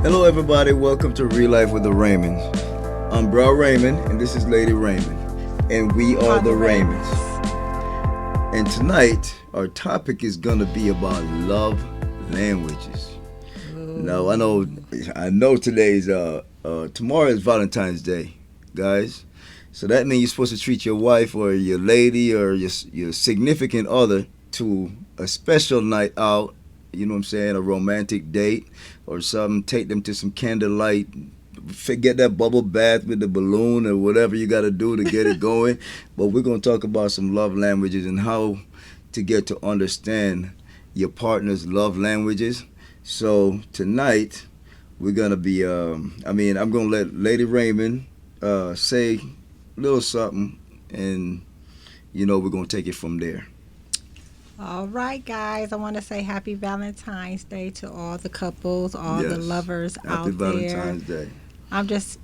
Hello, everybody. Welcome to Real Life with the Raymonds. I'm Bro Raymond, and this is Lady Raymond, and we are the Raymonds. And tonight, our topic is going to be about love languages. Now, I know today's tomorrow is Valentines Day, guys. So that means you're supposed to treat your wife or your lady or your significant other to a special night out. You know what I'm saying? A romantic date or something. Take them to some candlelight. Forget that bubble bath with the balloon or whatever you got to do to get it going. But we're going to talk about some love languages and how to get to understand your partner's love languages. So tonight we're going to be, I'm going to let Lady Raymond say a little something, and, we're going to take it from there. All right, guys. I want to say happy Valentine's Day to all the couples, all the lovers out there. Happy Valentine's Day. I'm just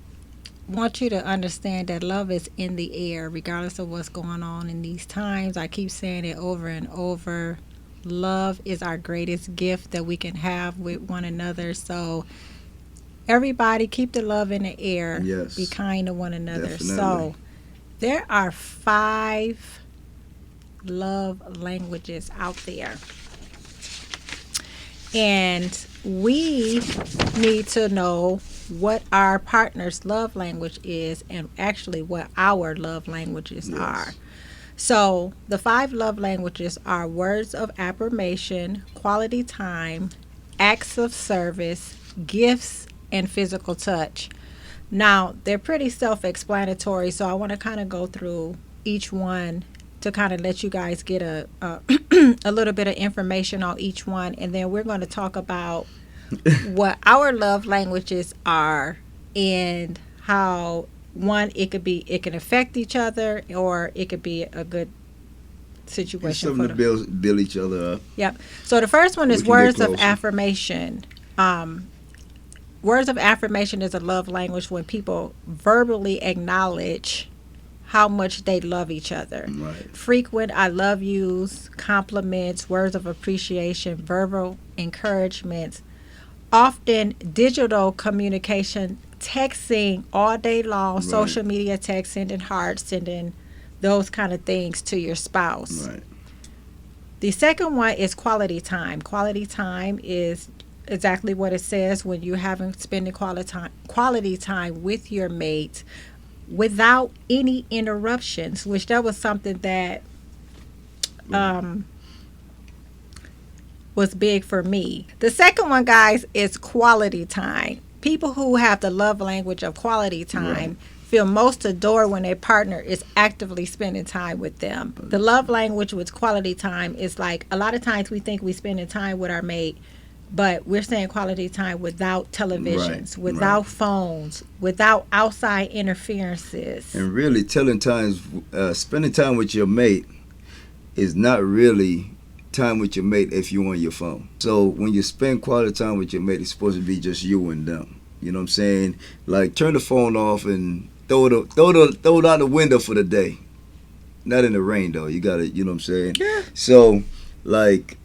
want you to understand that love is in the air, regardless of what's going on in these times. I keep saying it over and over. Love is our greatest gift that we can have with one another. So everybody keep the love in the air. Yes. Be kind to one another. Definitely. So there are 5 love languages out there, and we need to know what our partner's love language is and actually what our love languages are. So the 5 love languages are words of affirmation, quality time, acts of service, gifts, and physical touch. Now they're pretty self-explanatory, so I want to kind of go through each one to kind of let you guys get a a little bit of information on each one, and then we're going to talk about what our love languages are and how it can affect each other, or it could be a good situation. It's something to build each other up. Yep. So the first one is words of affirmation. Words of affirmation is a love language when people verbally acknowledge how much they love each other. Right. Frequent I love yous, compliments, words of appreciation, verbal encouragements, often digital communication, texting all day long, right. Social media text, sending hearts, sending those kind of things to your spouse. Right. The second one is quality time. Quality time is exactly what it says, when you haven't spending quality time with your mate without any interruptions, which that was something that was big for me. The second one, guys, is quality time. People who have the love language of quality time feel most adored when their partner is actively spending time with them. The love language with quality time is like, a lot of times we think we spending time with our mate, but we're saying quality time without televisions, without phones, without outside interferences. And really, spending time with your mate is not really time with your mate if you're on your phone. So when you spend quality time with your mate, it's supposed to be just you and them. You know what I'm saying? Like, turn the phone off and throw it out the window for the day. Not in the rain, though. You gotta, you know what I'm saying? Yeah. So, like,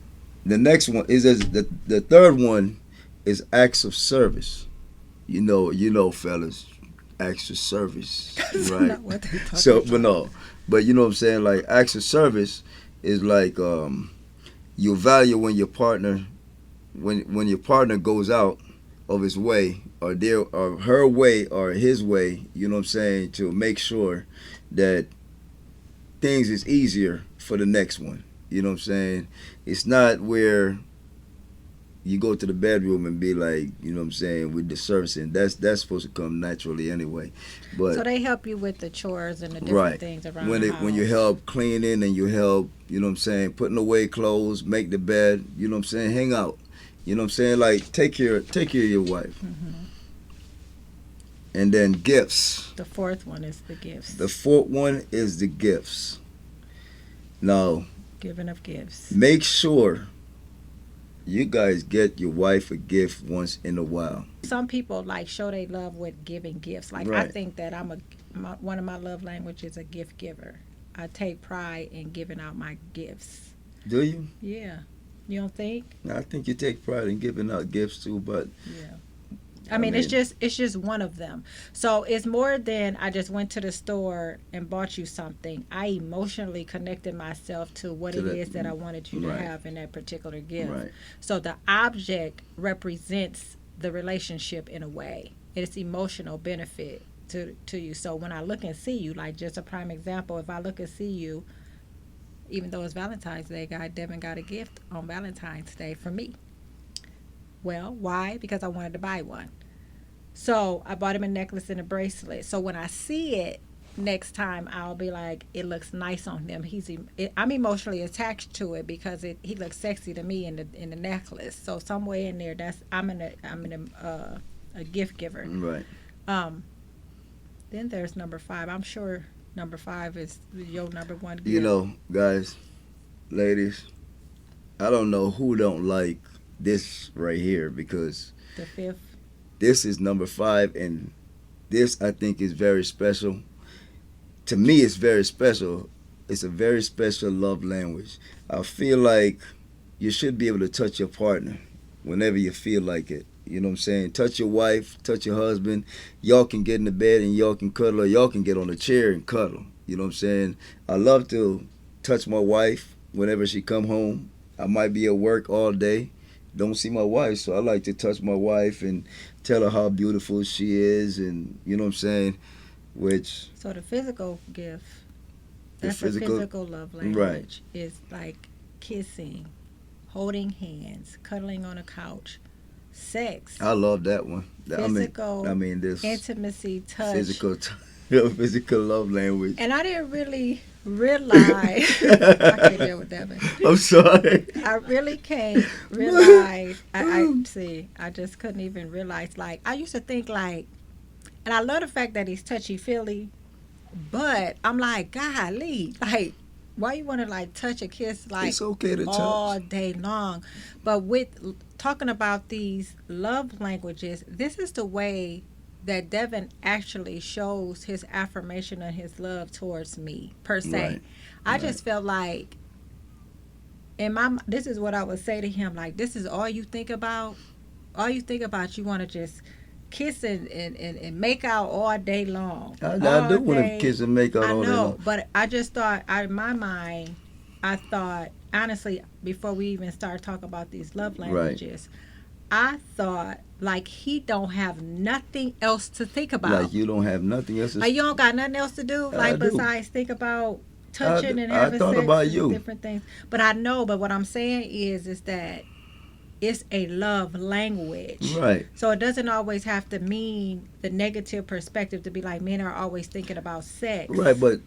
the next one is the third one is acts of service. You know, fellas, acts of service, right? Not what they about. But you know what I'm saying. Like, acts of service is like you value when your partner goes out of his way or her way or his way. You know what I'm saying, to make sure that things is easier for the next one. You know what I'm saying? It's not where you go to the bedroom and be like, you know what I'm saying, with the servicing. That's supposed to come naturally anyway. But so they help you with the chores and the different things around the house. When you help cleaning and you help, you know what I'm saying, putting away clothes, make the bed, you know what I'm saying, hang out. You know what I'm saying? Like, take care of your wife. Mm-hmm. And then gifts. The fourth one is the gifts. The fourth one is the gifts. Now, giving of gifts. Make sure you guys get your wife a gift once in a while. Some people like show their love with giving gifts. Like, I think that one of my love languages is a gift giver. I take pride in giving out my gifts. Do you? Yeah. You don't think? I think you take pride in giving out gifts too, but yeah. I mean, it's just one of them. So it's more than I just went to the store and bought you something. I emotionally connected myself to what to it that, is that I wanted you to right, have in that particular gift. right. So the object represents the relationship in a way. It's emotional benefit to you. So when I look and see you, like just a prime example, if I look and see you, even though it's Valentine's Day, God Devin got a gift on Valentine's Day for me. Well, why? Because I wanted to buy one. So I bought him a necklace and a bracelet. So when I see it next time, I'll be like, it looks nice on him. I'm emotionally attached to it because he looks sexy to me in the necklace. So somewhere in there, a gift giver. Right. Um, then there's number five. I'm sure number five is your number one You gift. know, guys, ladies, I don't know who don't like this right here because The fifth. this is number five, and this I think is very special. To me, it's very special. It's a very special love language. I feel like you should be able to touch your partner whenever you feel like it. You know what I'm saying? Touch your wife, touch your husband. Y'all can get in the bed and y'all can cuddle, or y'all can get on a chair and cuddle. You know what I'm saying? I love to touch my wife whenever she come home. I might be at work all day, don't see my wife, so I like to touch my wife and tell her how beautiful she is, and you know what I'm saying? Which So the physical gift, the that's a physical, physical love right? language, is like kissing, holding hands, cuddling on a couch, sex, I love that one. I physical mean this intimacy, touch. physical, physical love language. And I didn't really realize, I can't deal with that, man. I'm sorry. I really can't realize. I see. I just couldn't even realize. Like I used to think like, and I love the fact that he's touchy feely, but I'm like, golly, like, why you want to like touch a kiss like It's okay to all touch. day long? But with talking about these love languages, this is the way that Devin actually shows his affirmation and his love towards me per se. Right. I Right. just felt like this is what I would say to him, like this is all you think about. All you think about, you want to just kiss and make out all day long, I all do want to day. kiss and make out I all day long. know, but I just thought, in my mind, I thought honestly, before we even start talking about these love Right. languages, I thought like he don't have nothing else to think Like about. you don't have nothing else to. Like you don't got nothing else to do, I like do. besides think about touching and I having thought sex about and you. different things. But I know, but what I'm saying is that it's a love language. Right. So it doesn't always have to mean the negative perspective to be like men are always thinking about Right. sex. But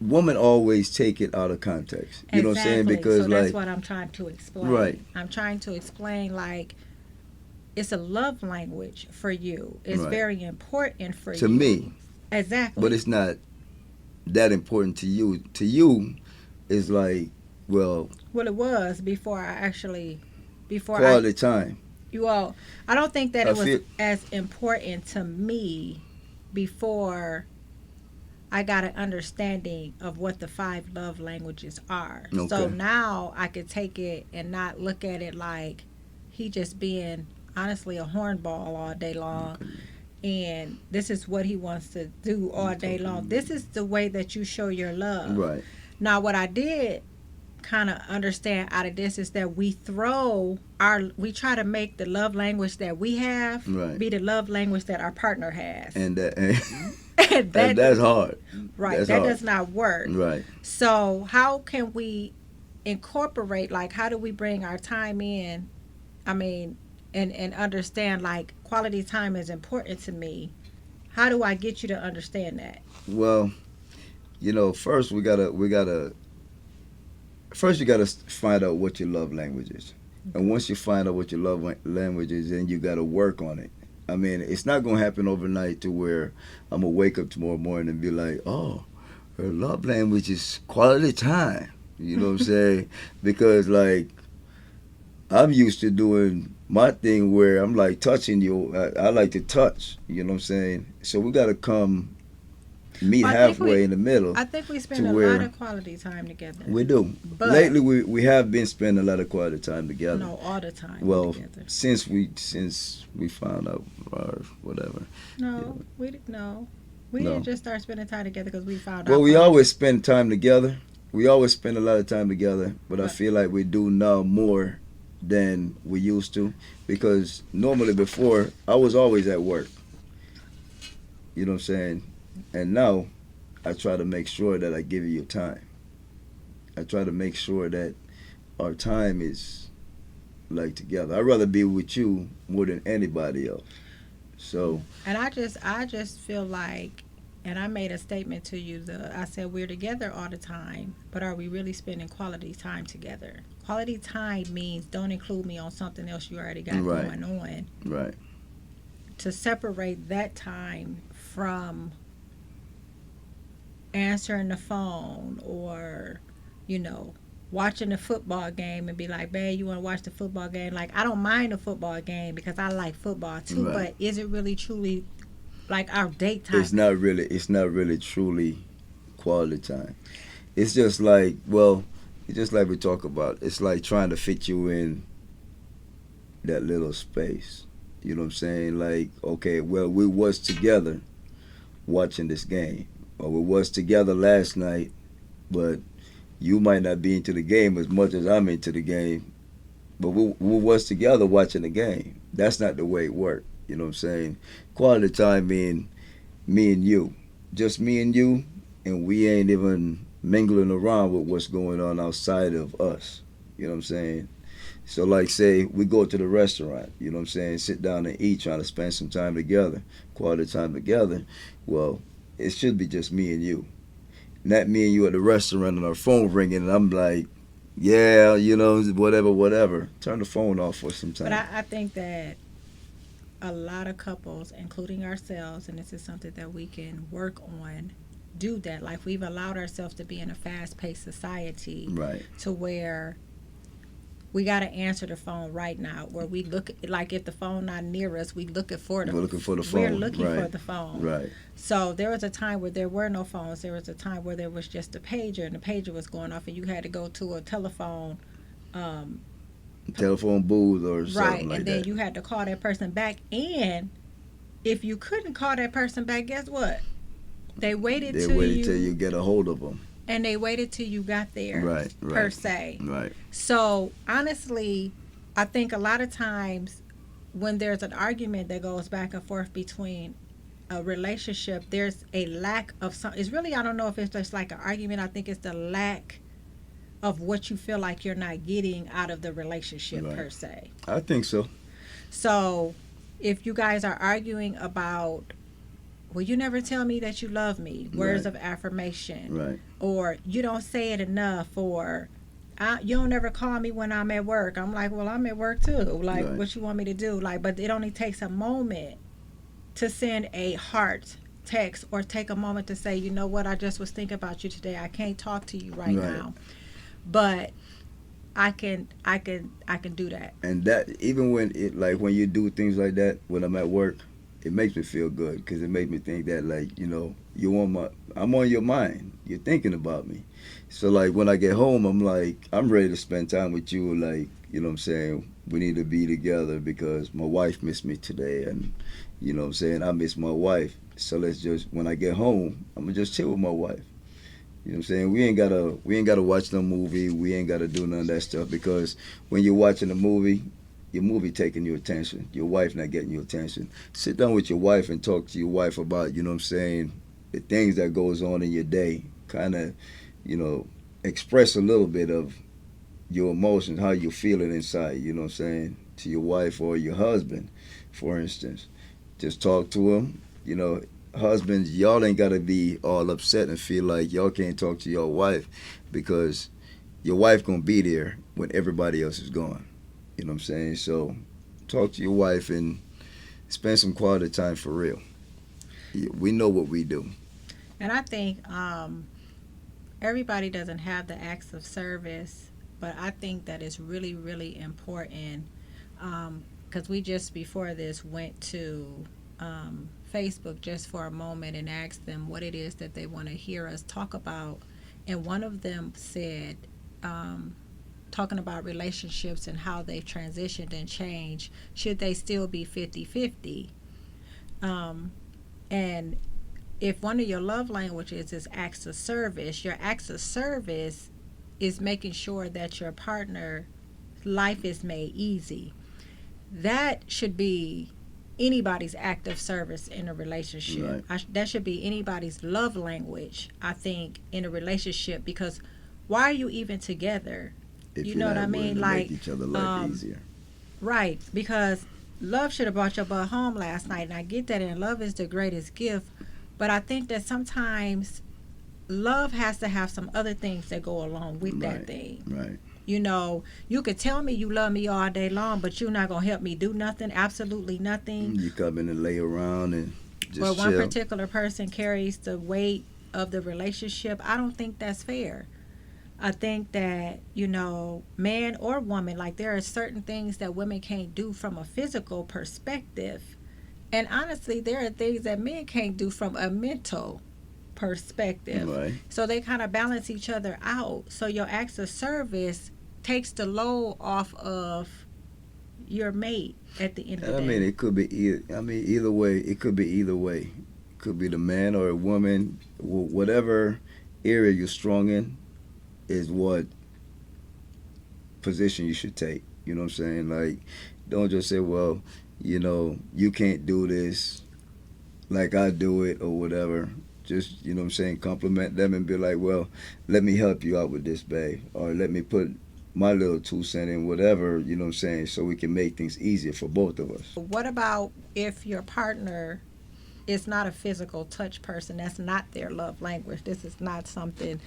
women always take it out of context. You know what I'm saying? Exactly. Because So that's like, what I'm trying to right. explain. I'm trying to explain like it's a love language for you. It's Right. very important for To you. me, Exactly. but it's not that important to you. To you, it's like, well, Well, it was before I quality time. you all. I don't think that I it was feel as important to me before I got an understanding of what the five love languages are. So okay. now I could take it and not look at it like he just being honestly a hornball all day long, Okay. and this is what he wants to do all day long. This is the way that you show your love. Right. Now what I did kind of understand out of this is that we try to make the love language that we have Right. be the love language that our partner has. And that And and that's hard. right, That's that hard. does not work. Right. So how can we incorporate, like how do we bring our time in, I mean, and understand like quality time is important to me? How do I get you to understand that? Well, first you gotta find out what your love language is, and once you find out what your language is, then you gotta work on it. I mean, it's not gonna happen overnight to where I'm gonna wake up tomorrow morning and be like, oh, her love language is quality time. You know what I'm saying? Because like I'm used to doing my thing where I'm like touching you. I like to touch. You know what I'm saying? So we gotta come meet I think we halfway in the middle I think we to spend a lot where of quality time together. we do. But Lately, we have been spending a lot of quality time together. no, all the time Well, together. since we found out or whatever. No, no. We No. didn't just start spending time together because we found Well, out. we always spend time together. We always spend a lot of time together, but I But feel like we do now more than we used to because normally before I was always at work. You know what I'm saying? And now I try to make sure that I give you your time. I try to make sure that our time is like together. I'd rather be with you more than anybody else. So and I just feel like, and I made a statement to you. I said we're together all the time, but are we really spending quality time together? Quality time means don't include me on something else you already got right, going on. right, To separate that time from answering the phone or, you know, watching the football game and be like, babe, you want to watch the football game? Like, I don't mind the football game because I like football too, right. but is it really truly like our date time? It's not really truly quality time. It's just like, well, it's just like we talk about. It's like trying to fit you in that little space. You know what I'm saying? Like, okay, well, we was together watching this game, or we was together last night, but you might not be into the game as much as I'm into the game, but we was together watching the game. That's not the way it worked. You know what I'm saying? Quality time mean me and you, just me and you, and we ain't even mingling around with what's going on outside of us. You know what I'm saying? So, like, say we go to the restaurant, you know what I'm saying, sit down and eat, trying to spend some time together, quality time together. Well, it should be just me and you, not me and you at the restaurant and our phone ringing, and I'm like, yeah, you know, whatever, whatever. Turn the phone off for some But time. I think that a lot of couples, including ourselves, and this is something that we can work on, do that. Like, we've allowed ourselves to be in a fast paced society Right, to where we got to answer the phone right now, where we look like if the phone not near us, we looking for the we're looking for the we're phone. looking for Right, the phone. right. So there was a time where there were no phones. There was a time where there was just a pager, and the pager was going off, and you had to go to a telephone, um, Telephone booth or right, something like and then that. you had to call that person back. And if you couldn't call that person back, guess what? They waited They till waited till you you, get a hold of them. and they waited till you got there, Right, per right, se. right. So honestly, I think a lot of times when there's an argument that goes back and forth between a relationship, there's a lack of some. It's really, I don't know if it's just like an argument. I think it's the lack of what you feel like you're not getting out of the relationship, Right. per se. I think so. So if you guys are arguing about, well, you never tell me that you love me, words Right, of affirmation, right, or you don't say it enough, or you don't ever call me when I'm at work. I'm like, well, I'm at work too. Like, right. what you want me to do? Like, but it only takes a moment to send a heart text or take a moment to say, you know what, I just was thinking about you today. I can't talk to you right Right. now, but I can do that. And that even when it like when you do things like that when I'm at work, it makes me feel good because it makes me think that like I'm on your mind. You're thinking about me. So like when I get home, I'm like I'm ready to spend time with you. Like you know what I'm saying. We need to be together because my wife missed me today, and you know what I'm saying I miss my wife. So let's just when I get home, I'm gonna just chill with my wife. You know what I'm saying? We ain't gotta watch no movie. We ain't gotta do none of that stuff because when you're watching a movie, your movie taking your attention. Your wife not getting your attention. Sit down with your wife and talk to your wife about, you know what I'm saying, the things that goes on in your day. Kind of, you know, express a little bit of your emotions, how you're feeling inside, you know what I'm saying, to your wife or your husband, for instance. Just talk to him, you know, husbands, y'all ain't gotta be all upset and feel like y'all can't talk to your wife because your wife gonna be there when everybody else is gone. You know what I'm saying? So talk to your wife and spend some quality time for real. We know what we do. And I think everybody doesn't have the acts of service, but I think that it's really, really important because we just before this went to Facebook just for a moment and asked them what it is that they want to hear us talk about. And one of them said, talking about relationships and how they've transitioned and changed, should they still be 50-50? And if one of your love languages is acts of service, your acts of service is making sure that your partner life is made easy. That should be anybody's act of service in a relationship. Right. That should be anybody's love language, I think, in a relationship, because why are you even together? If You you're know what not I willing mean? to Like, make each other life easier. right, because love should have brought your butt home last night, and I get that, and love is the greatest gift. But I think that sometimes love has to have some other things that go along with that Right. thing. Right. You know, you could tell me you love me all day long, but you're not gonna help me do nothing, absolutely nothing. You come in and lay around and Where just one chill. particular person carries the weight of the relationship, I don't think that's fair. I think that, you know, man or woman, like there are certain things that women can't do from a physical perspective. And honestly, there are things that men can't do from a mental perspective. Right. So they kind of balance each other out. So your acts of service takes the load off of your mate at the end of And I the mean, day. it could be either. I mean, either way. It could be either way. It could be the man or a woman. Whatever area you're strong in is what position you should take. You know what I'm saying? Like, don't just say, well, you can't do this like I do it or whatever. Just, you know what I'm saying, compliment them and be like, well, let me help you out with this, babe. Or let me put my little 2 cents in, whatever, you know what I'm saying, so we can make things easier for both of us. What about if your partner is not a physical touch person? That's not their love language. This is not something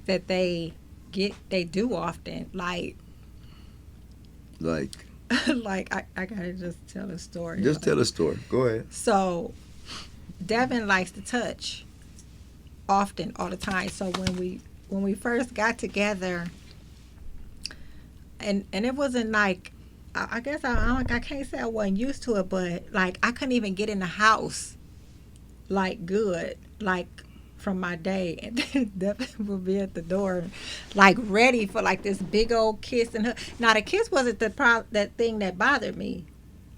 that they do often. Like, Like, like I gotta just tell a story. just tell a story. Go ahead. So Devin likes to touch often, all the time. So when we first got together, and it wasn't like, I guess I can't say I wasn't used to it, but like I couldn't even get in the house like good, like from my day, and then Devin would be at the door like ready for like this big old kiss. And now the kiss wasn't that thing that bothered me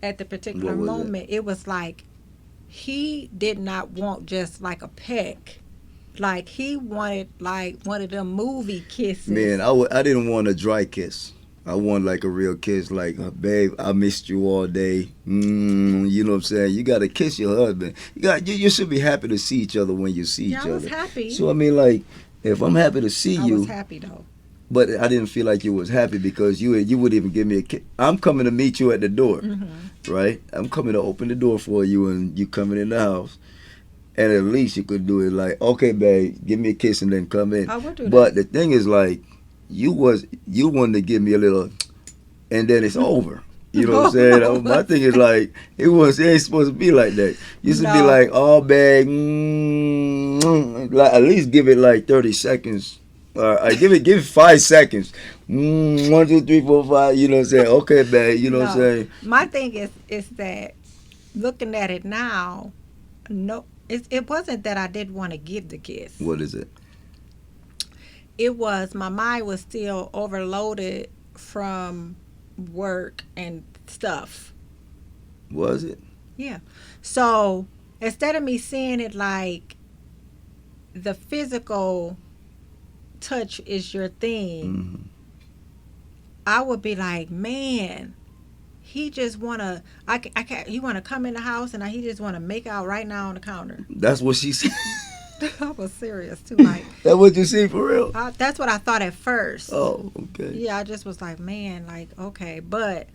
at the particular What was it? moment. It was like he did not want just like a peck. Like he wanted like one of them movie kisses. Man, I didn't want a dry kiss. I want like a real kiss, like, babe, I missed you all day. You know what I'm saying? You got to kiss your husband. You should be happy to see each other when you see Yeah, each I was other. happy. So, I mean, like, if I'm happy to see I you, was happy though. but I didn't feel like you was happy because you would even give me a kiss. I'm coming to meet you at the door, right? I'm coming to open the door for you, and you coming in the house. And at least you could do it like, okay, babe, give me a kiss and then come in. I would do But the thing is, like, you wanted to give me a little, and then it's over. You know what I'm saying? No. My thing is like, it ain't supposed to be like that. You should be No. like, oh, babe, like at least give it like 30 seconds. Give it 5 seconds. 1, 2, 3, 4, 5. You know what I'm saying? Okay, babe. You know what I'm No. saying? My thing is that looking at it now, no, it wasn't that I didn't want to give the kiss. What is it? It was my mind was still overloaded from work and stuff. Was it? Yeah. So instead of me seeing it like the physical touch is your thing, Hmm. I would be like, man, he just wanna, I can't, he wanna come in the house and he just wanna make out right now on the counter. That's what she said. I was serious too. Like, That what you see for real? that's what I thought at first. Oh, okay. Yeah, I just was like, man, like, okay. But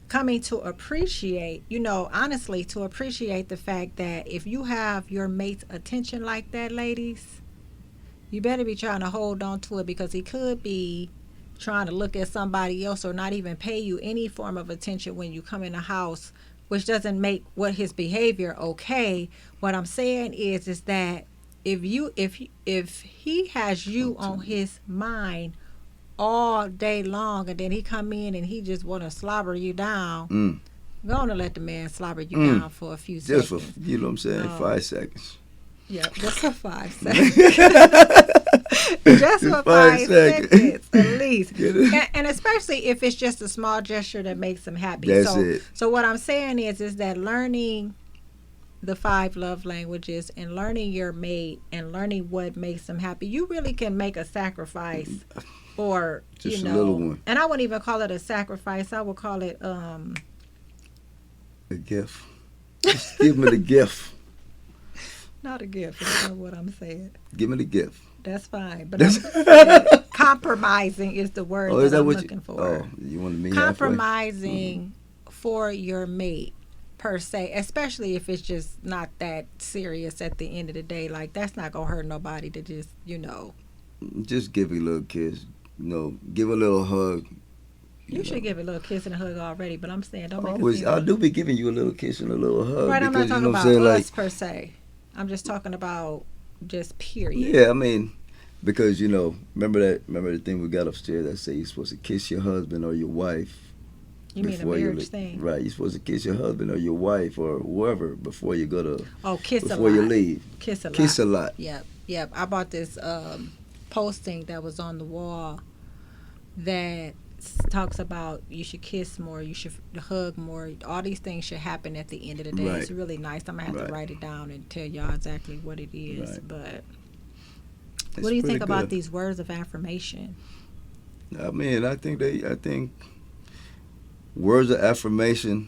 coming to appreciate, honestly, to appreciate the fact that if you have your mate's attention like that, ladies, you better be trying to hold on to it, because he could be trying to look at somebody else or not even pay you any form of attention when you come in the house, which doesn't make what his behavior okay. What I'm saying is that if he has you on his mind all day long, and then he come in and he just want to slobber you down, Go on and let the man slobber you Mm. down for a few Just for, seconds. you know what I'm saying, Um, 5 seconds. Yep, just for 5 seconds. Just Just for five 5 seconds, seconds. at least. Get it? And especially if it's just a small gesture that makes them happy. That's So, it. so what I'm saying is that learning the 5 love languages and learning your mate and learning what makes them happy, you really can make a sacrifice, or Just a little one. and I wouldn't even call it a sacrifice. I would call it A gift. Just give me the gift. not a gift. That's not what I'm saying. Give me the gift. That's fine, but That's compromising is the word oh, is that that I'm what you? looking for. Oh, you want to meet halfway? Compromising for your mate, per se, especially if it's just not that serious at the end of the day. Like, that's not gonna hurt nobody to just, Just give a little kiss. Give a little hug. you should give a little kiss and a hug already, but I'm saying don't make it Always, seem I like, do be giving you a little kiss and a little hug right. I'm not because you talking know what I'm about saying. Like, us per se. I'm just talking about just period. yeah, I mean, because remember the thing we got upstairs that say you're supposed to kiss your husband or your wife You mean a before you marriage leave. thing? Right, you're supposed to kiss your husband or your wife or whoever before you go to Oh, kiss a before lot. you leave. Kiss a lot. Kiss a lot. Yep. I bought this posting that was on the wall that talks about you should kiss more, you should hug more. All these things should happen at the end of the day. Right. It's really nice. I'm gonna have Right. to write it down and tell y'all exactly what it is. Right. But It's what do you pretty think about good. these words of affirmation? I mean, I think words of affirmation.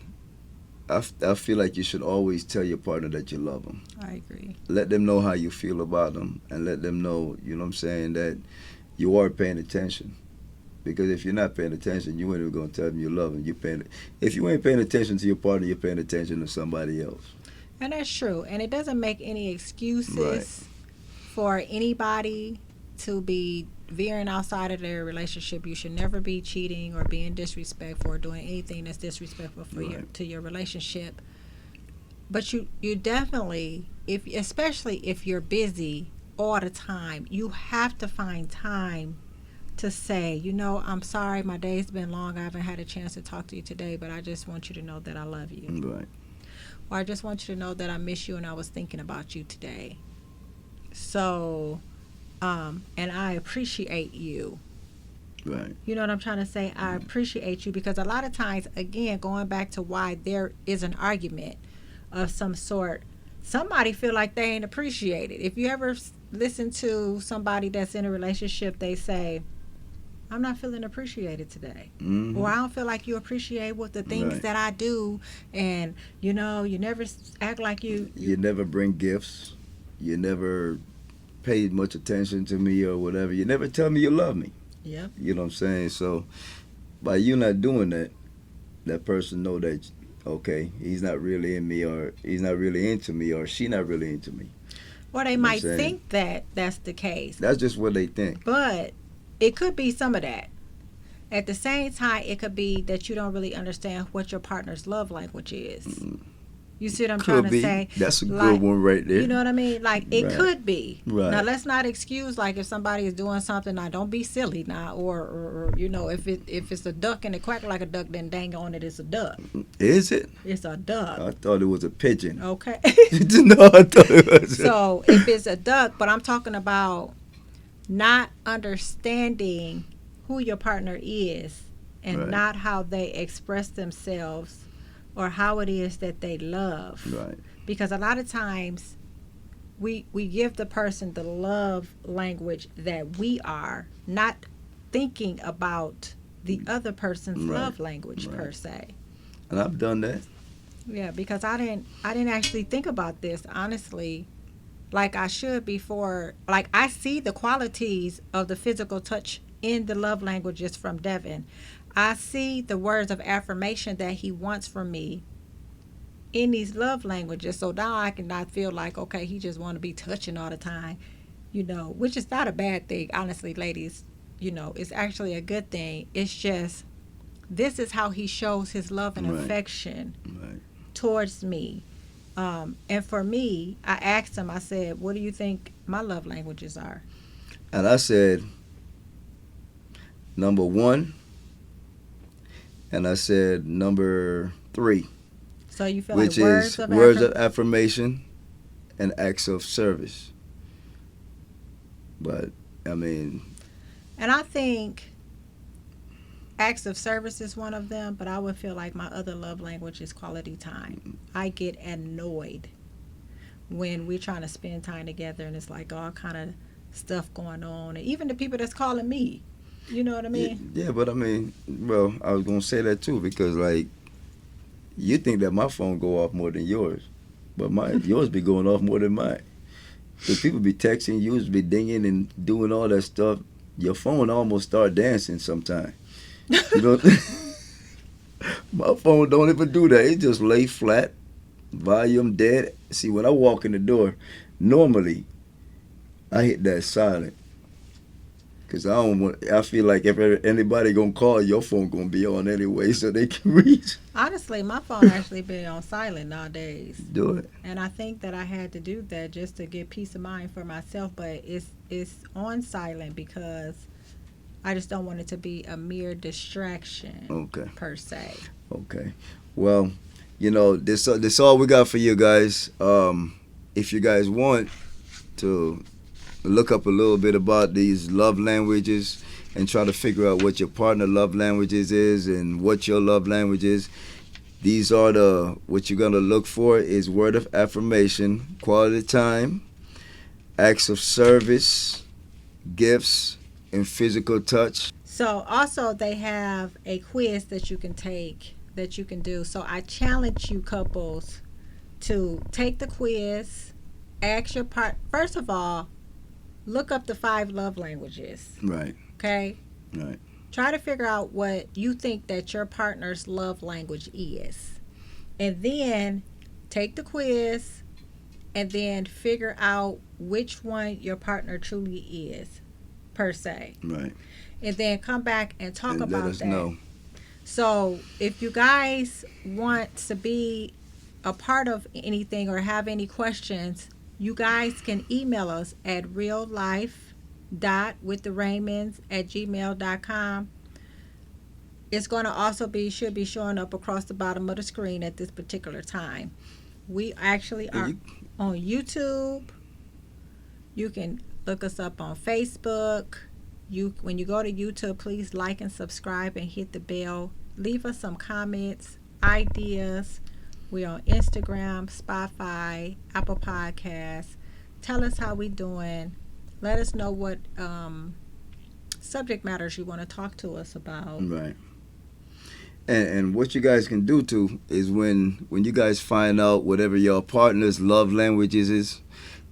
I feel like you should always tell your partner that you love them. I agree. Let them know how you feel about them, and let them know, you know what I'm saying, that you are paying attention. Because if you're not paying attention, you ain't even gonna tell them you love them. If you ain't paying attention to your partner, you're paying attention to somebody else. And that's true. And it doesn't make any excuses Right. for anybody to be veering outside of their relationship. You should never be cheating or being disrespectful or doing anything that's disrespectful for to your relationship. But you definitely, if especially if you're busy all the time, you have to find time to say, I'm sorry, my day's been long. I haven't had a chance to talk to you today, but I just want you to know that I love you. Right. Or I just want you to know that I miss you and I was thinking about you today. So, and I appreciate you. Right. You know what I'm trying to say? I appreciate you, because a lot of times, again, going back to why there is an argument of some sort, somebody feel like they ain't appreciated. If you ever listen to somebody that's in a relationship, they say, I'm not feeling appreciated today. Mm-hmm. Or I don't feel like you appreciate what the things Right. that I do. And, you never act like You never bring gifts. You never paid much attention to me or whatever. You never tell me you love me. Yep. You know what I'm saying? So by you not doing that, that person know that, okay, he's not really in me, or he's not really into me, or she not really into me. Or they You know what I'm might saying? think that that's the case. That's just what they think. But it could be some of that. At the same time, it could be that you don't really understand what your partner's love language is. You see what I'm trying Could to be. say? That's a Like, good one right there. you know what I mean? Like, it Right. could be. Right. Now, let's not excuse, like, if somebody is doing something, now don't be silly now. Or if it's a duck and it quack like a duck, then dang on it, it's a duck. Is it? It's a duck. I thought it was a pigeon. Okay. No, I thought it was. So if it's a duck, but I'm talking about not understanding who your partner is and Right. not how they express themselves or how it is that they love. Right. Because a lot of times we give the person the love language that we are, not thinking about the other person's Right. love language per Right. se. And I've done that. Yeah, because I didn't actually think about this honestly like I should before. Like, I see the qualities of the physical touch in the love languages from Devon. I see the words of affirmation that he wants from me in these love languages. So now I can not feel like, okay, he just want to be touching all the time, which is not a bad thing, honestly, ladies. It's actually a good thing. It's just, this is how he shows his love and Right. affection Right. towards me. And for me, I asked him, I said, what do you think my love languages are? And I said, number 1, and I said number 3. So you feel like which words is of words of affirmation. affirmation and acts of service. But I mean, And I think acts of service is one of them, but I would feel like my other love language is quality time. I get annoyed when we're trying to spend time together and it's like all kind of stuff going on, and even the people that's calling me, you know what I yeah, mean? yeah, but I mean, well, I was gonna say that too because like you think that my phone go off more than yours, but my yours be going off more than mine. Cause people be texting, you be dinging and doing all that stuff. Your phone almost start dancing sometime. You know, my phone don't even do that. It just lay flat, volume dead. See, when I walk in the door, normally I hit that silent. Cause I don't want. I feel like if anybody gonna call, your phone gonna be on anyway, so they can reach. Honestly, my phone actually been on silent nowadays, Do it. and I think that I had to do that just to get peace of mind for myself. But it's on silent because I just don't want it to be a mere distraction Okay. per se. Okay. Well, this all we got for you guys. If you guys want to look up a little bit about these love languages and try to figure out what your partner love languages is and what your love language is, these are the what you're gonna look for is word of affirmation, quality time, acts of service, gifts, and physical touch. So also they have a quiz that you can take that you can do. So I challenge you couples to take the quiz, ask your part. First of all, look up the 5 love languages. Right. Okay? Right. Try to figure out what you think that your partner's love language is. And then take the quiz and then figure out which one your partner truly is per se. Right. And then come back and talk And let about us that. know. So if you guys want to be a part of anything or have any questions, you guys can email us at reallife.withtheraymonds@gmail.com. It's going to also should be showing up across the bottom of the screen at this particular time. We actually And are you, on YouTube. You can look us up on Facebook. When you go to YouTube, please like and subscribe and hit the bell. Leave us some comments, ideas. We're on Instagram, Spotify, Apple Podcasts. Tell us how we doing. Let us know what subject matters you want to talk to us about. right. And what you guys can do too is when you guys find out whatever your partner's love languages is,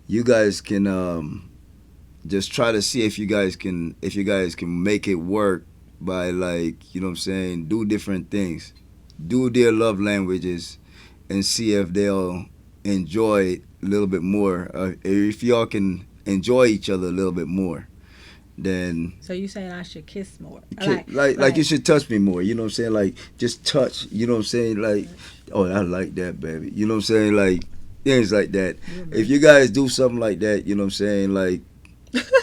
you guys can just try to see if you guys can make it work by like what I'm saying, do different things, do their love languages, and see if they'll enjoy it a little bit more. If y'all can enjoy each other a little bit more, then So you saying I should kiss more? like you should touch me more. You know what I'm saying? Like just touch. You know what I'm saying? Like, oh, I like that, baby. You know what I'm saying? Like things like that. If you guys do something like that, you know what I'm saying? Like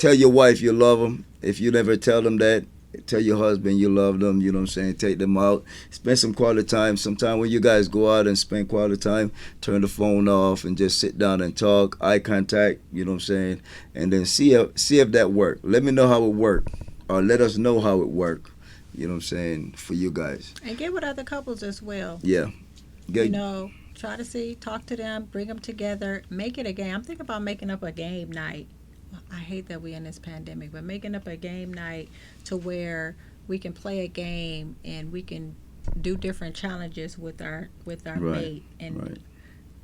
tell your wife you love them. If you never tell them that, tell your husband you love them. You know what I'm saying? Take them out. Spend some quality time. Sometime when you guys go out and spend quality time, turn the phone off and just sit down and talk. Eye contact. You know what I'm saying? And then see if that worked. Let me know how it worked, or let us know how it worked. You know what I'm saying? For you guys. And get with other couples as well. Yeah. You know, try to talk to them, bring them together, make it a game. I'm thinking about making up a game night. I hate that we're in this pandemic, but making up a game night to where we can play a game and we can do different challenges with our Right, mate. And right.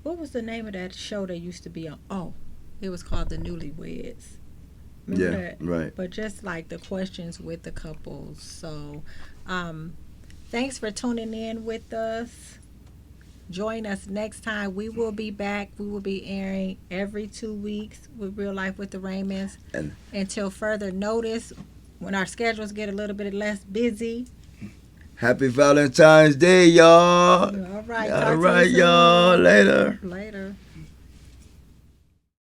what was the name of that show that used to be on? Oh, it was called The Newlyweds. Remember that? Right. But just like the questions with the couples. So, thanks for tuning in with us. Join us next time. We will be back. We will be airing every 2 weeks with Real Life with the Raymonds. And Until further notice, when our schedules get a little bit less busy. happy Valentine's Day, y'all. All right. All Talk to right, you soon. y'all. Later. Later.